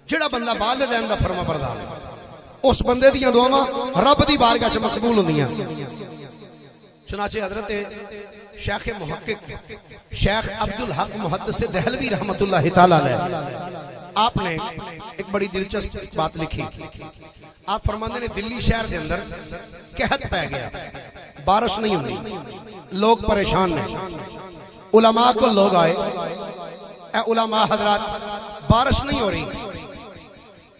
جڑا بندہ والدین دا فرما بردار اس بندے دیاں دعاواں رب دی بارگاہ وچ مقبول ہوندیاں۔ چنانچہ حضرت شیخ محقق شیخ عبدالحق محدث دہلوی رحمت اللہ تعالی علیہ آپ نے ایک بڑی دلچسپ بات لکھی۔ آپ فرماندے نے دلی شہر دے اندر قحط پہ گیا، بارش نہیں ہوندی، لوگ پریشان نے، علماء کو لوگ آئے، اے علماء حضرات بارش نہیں ہو رہی۔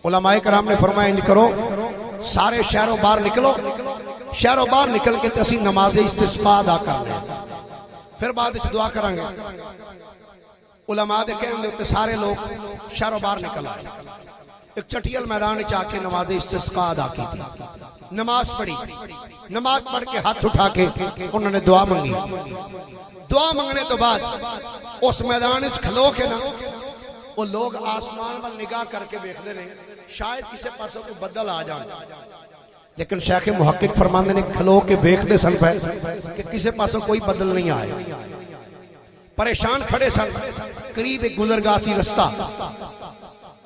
علماء کرام نے فرمایا انج کرو، سارے شہروں باہر نکلو، شہروں باہر نکل کے تسی نماز استسقاء ادا کر لیں، پھر بعد وچ دعا کریں گے۔ علماء دے کہنے تے سارے لوگ شہروں باہر نکل آئے، ایک چٹیل میدان وچ آ کے نماز استسقاء ادا کی تھی، نماز پڑھی، نماز پڑھ کے ہاتھ اٹھا کے انہوں نے دعا منگی۔ دعا منگنے تو بعد اس میدان وچ کھلو کے نا وہ لوگ آسمان پر نگاہ کر کے دیکھتے رہے، شاید کسی پاسوں کو بدل آ جائے، لیکن شیخ محقق فرماندے نے کھلو کے دیکھتے سن پہ کہ کسی پاسوں کوئی بدل نہیں آئے، پریشان کھڑے سن۔ قریب ایک گزرگاہ سی رستہ،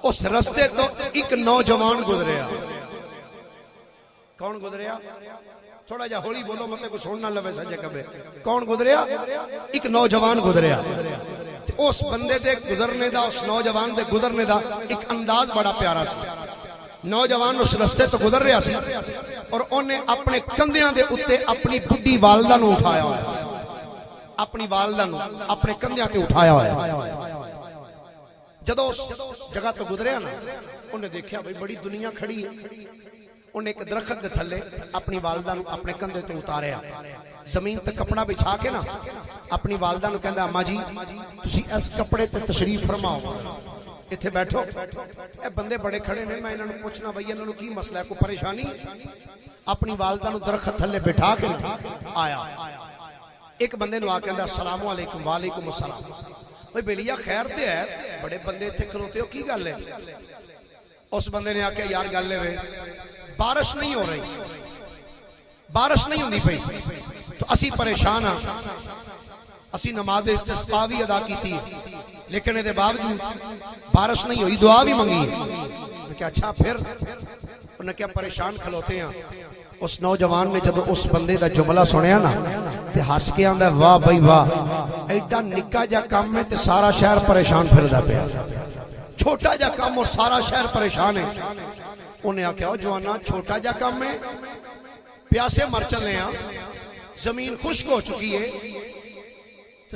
اس رستے تو ایک نوجوان گزریا۔ کون گزریا؟ تھوڑا جا ہولی بولو مطلب کو سننا لوے سجے کبے۔ کون گزریا؟ ایک نوجوان گزریا۔ اس بندے دے گزرنے دا، اس نوجوان دے گزرنے دا ایک انداز بڑا پیارا سی۔ نوجوان اس رستے تو گزر رہا سی اور انہیں اپنے کندھیاں دے اتے اپنی بڈھی والدہ نو اٹھایا ہوا ہے، اپنی والدہ نو اپنے کندھیاں تے اٹھایا ہوا ہے۔ جدو اس جگہ تو گزریا نا، انہیں دیکھا بھئی بڑی دنیا کھڑی ہے، انہیں ایک درخت دے تھلے اپنی والدہ نو اپنے کندھے تے اتاریا، زمین تے کپڑا بچھا کے نا اپنی والدہ نو کہندا اماں جی تسی اس کپڑے تے تشریف فرماؤ، اتھے بیٹھو۔ اے بندے بڑے کھڑے نے، میں انہاں نو پوچھنا بھئی انہاں نو کی مسئلہ ہے، کوئی پریشانی؟ اپنی والدہ نو درخت تھلے بٹھا کے آیا، ایک بندے نو آ کے کہندا السلام علیکم۔ وعلیکم السلام۔ بھئی بیلیا خیر تے ہے، بڑے بندے اتھے کھلوتے ہو، کی گل ہے؟ اس بندے نے آ کے یار گل ہے بارش نہیں ہو رہی، بارش نہیں ہوندی پئی تو اسی پریشان ہاں، اسی نماز استسقاء بھی ادا کیتی ہے لیکن دے باوجود بارش نہیں ہوئی، دعا بھی منگی ہے۔ میں کہا اچھا پھر؟ انہوں نے کیا پریشان کھلوتے ہیں۔ اس نوجوان نے جدو اس بندے دا جملہ سنیا نا تے ہس کے آندا واہ بھائی واہ، ایڈا نکا جا کام میں تے سارا شہر پریشان پھردا پیا، چھوٹا جا کام اور سارا شہر پریشان ہے۔ انہیں آکھیا جوانا چھوٹا جا کام میں پیاسے مر چلے ہیں، زمین خشک ہو چکی ہے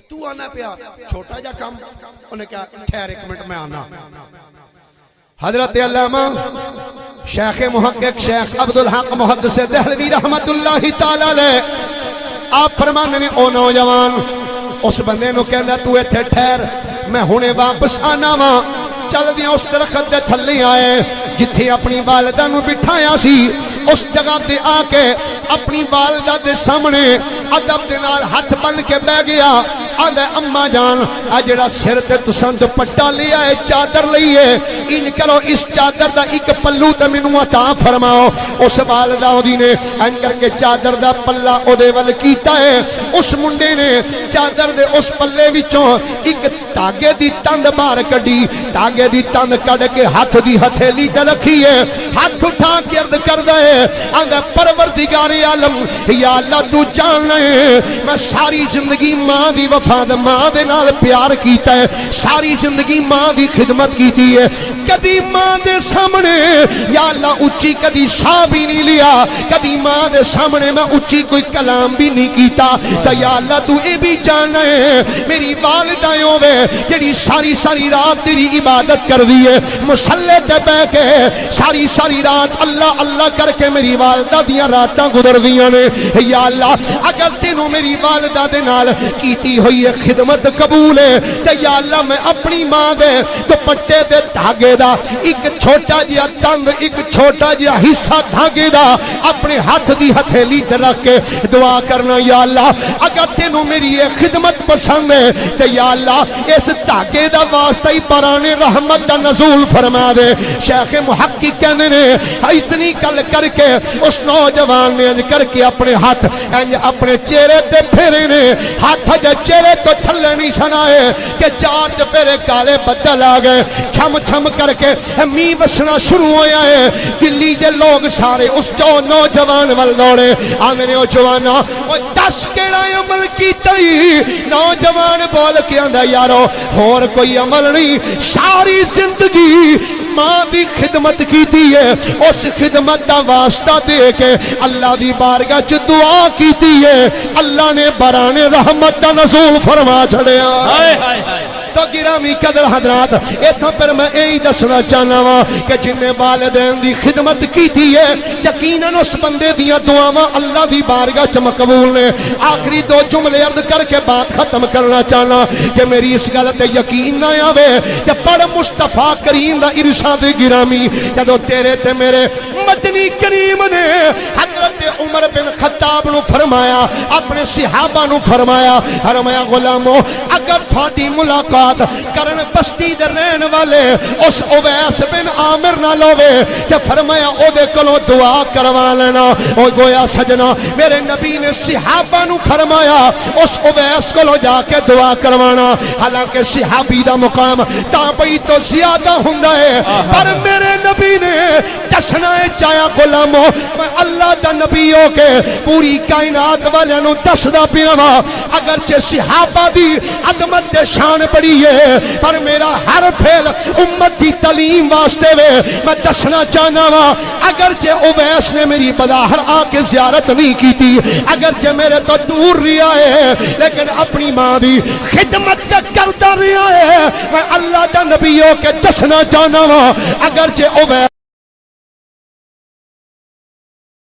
تو آنا پیا چھوٹا جا کام؟ انہیں کہا ٹھہر ایک منٹ میں آنا۔ حضرت علامہ شیخ محقق شیخ عبدالحق محدث دہلوی رحمت اللہ تعالی علیہ آپ فرمانے نے او نوجوان اس بندے نو کہندا تو ایتھے ٹھہر، میں ہونے واپس آنا وا۔ چل دیا اس درخت دے تھلے آئے جتھے اپنی والدہ نو بٹھایا سی، اس جگہ تے آ کے اپنی والدہ دے سامنے ادب دے نال ہاتھ بن کے بہ گیا۔ آدھے اماں جان اجڑا سر تے تساں دوپٹہ لیا ہے، چادر لئی ہے، ان کرو اس چادر دا ایک پلو تے مینوں عطا فرماؤ۔ اس والدہ دی نے ان کر کے چادر دا پلہ او دے ول کیتا ہے۔ اس منڈے نے چادر دے اس پلے وچوں ایک تاگے دی تند باہر کڈی، تاگے دی تند کڈ کے ہاتھ دی ہتھیلی تے رکھی ہے، ہاتھ اٹھا کے عرض کردا ہے آندا پروردگار عالم یا اللہ تو جاننا ہے میں ساری زندگی ماں دی وفا دے ماں دے نال پیار کیتا ہے، ساری زندگی ماں دی خدمت کیتی ہے، کدی ماں دے سامنے یا اللہ اچھی کدی سا بھی نہیں لیا، کدی ماں دے سامنے میں اچھی کوئی کلام بھی نہیں کیتا۔ تو یا اللہ تو اے بھی جاننا ہے میری والدہ ہوے جڑی ساری ساری رات تیری عبادت کر دی ہے، مصلی تے بیٹھ کے ساری ساری رات اللہ اللہ کر کے میری والدہ دیاں راتاں گزر دیاں نے۔ یا اللہ اگر تینوں میری والدہ دے نال کیتی ہوئی خدمت قبول ہے تے یا اللہ میں اپنی ماں دے دوپٹے دے دھاگے دا ایک چھوٹا جہا تند، ایک چھوٹا جہا حصہ دھاگے دا اپنے ہاتھ دی ہتھیلی تے رکھ کے دعا کرنا یا اللہ اگر تینوں میری یہ خدمت پسند ہے تے یا اللہ اس دھاگے دا واسطہ ہی پرانے رحمت دا نزول فرما دے۔ شیخ محقق کہنے نے اتنی گل کر کے اس نوجوان نے انج کر کے اپنے ہاتھ اپنے چہرے تے پھیرے نے، ہاتھ جے میرے تو تھلے نہیں سنائے کہ 4 چفیرے کالے بدل آ گئے چھم چھم کر کے می وسنا شروع ہویا ہے دلی دے لوگ سارے اس جو نوجوان ول دوڑے آندے او جوانا او 10 کیڑا عمل کیتا ہی نوجوان بول کے آندا یارو اور کوئی عمل نہیں ساری زندگی ماں دی خدمت کیتی ہے اس خدمت دا واسطہ دے کے اللہ دی بارگاہ چ دعا کیتی ہے اللہ نے بران رحمت دا نزول فرما چھڑیا ہائے ہائے ہائے تو گرامی قدر حضرات ایتھاں پر میں یہی دسنا چاہنا وا کہ جن نے والدین دی خدمت کیتی ہے یقیناً اس بندے دیاں دعاواں اللہ دی بارگاہ چ مقبول نے آخری 2 جملے عرض کر کے بات ختم کرنا چاہنا کہ میری اس گل تے یقین نہ آوے کہ پڑھ مصطفیٰ کریم دا ارشاد گرامی جدو تیرے تے میرے مدنی کریم نے حضرت عمر بن خطاب نو فرمایا اپنے صحابہ نو فرمایا غلامو اگر تھوڑی ملاقات کرن بستی دے رہن والے اس اویس بن عامر نہ لوے کہ فرمایا او دے کولوں دعا کروا لینا او گویا سجنا میرے نبی نے صحابہ نو فرمایا اس اویس کولوں جا کے دعا کروانا حالانکہ صحابی دا مقام تابعی تو زیادہ ہوندا ہے پر میرے نبی نے دسنا چاہیا غلامو میں اللہ دا نبی ہو کے پوری کائنات والے نو دسدا پیا وا اگرچہ صحابہ دی عظمت دے شان بڑی ہے پر میرا ہر فعل امت دی تعلیم واسطے وے میں دسنا چاہنا وا اگرچہ اویس نے میری بداہر آ کے زیارت نہیں کی تھی اگرچہ میرے تو دور رہا ہے لیکن اپنی ماں دی خدمت کرتا رہا ہے میں اللہ دا نبی ہو کے دسنا چاہنا وا اگرچہ اویس